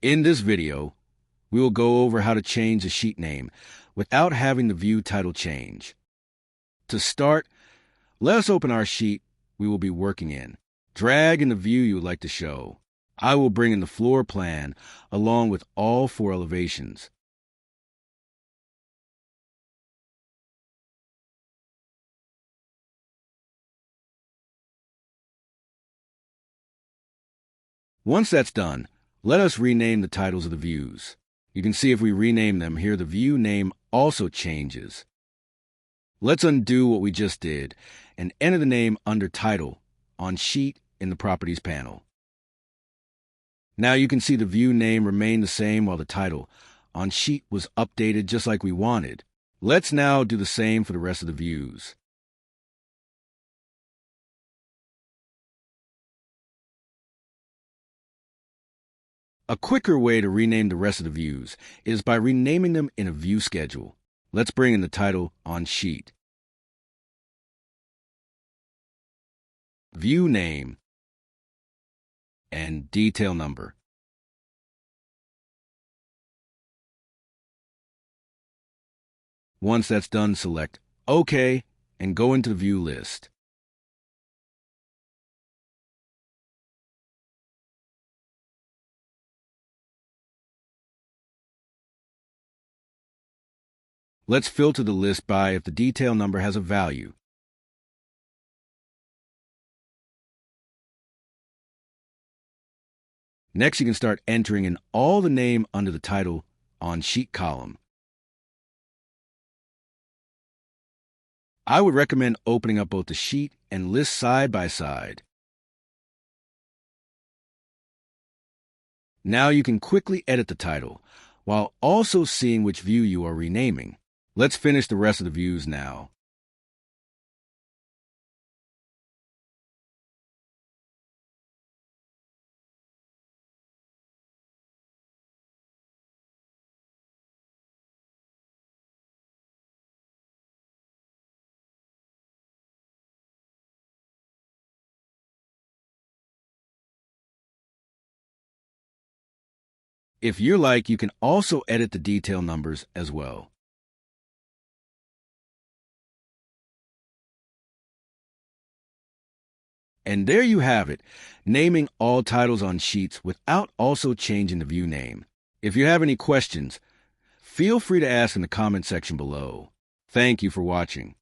In this video, we will go over how to change a sheet name without having the view title change. To start, let us open our sheet we will be working in. Drag in the view you would like to show. I will bring in the floor plan along with all 4 elevations. Once that's done, let us rename the titles of the views. You can see if we rename them here, the view name also changes. Let's undo what we just did and enter the name under Title on Sheet in the Properties panel. Now you can see the view name remained the same while the title on Sheet was updated just like we wanted. Let's now do the same for the rest of the views. A quicker way to rename the rest of the views is by renaming them in a view schedule. Let's bring in the title on Sheet. View name and detail number. Once that's done, select OK and go into the view list. Let's filter the list by if the detail number has a value. Next, you can start entering in all the name under the title on Sheet column. I would recommend opening up both the sheet and list side by side. Now you can quickly edit the title while also seeing which view you are renaming. Let's finish the rest of the views now. If you like, you can also edit the detail numbers as well. And there you have it, naming all titles on sheets without also changing the view name. If you have any questions, feel free to ask in the comment section below. Thank you for watching.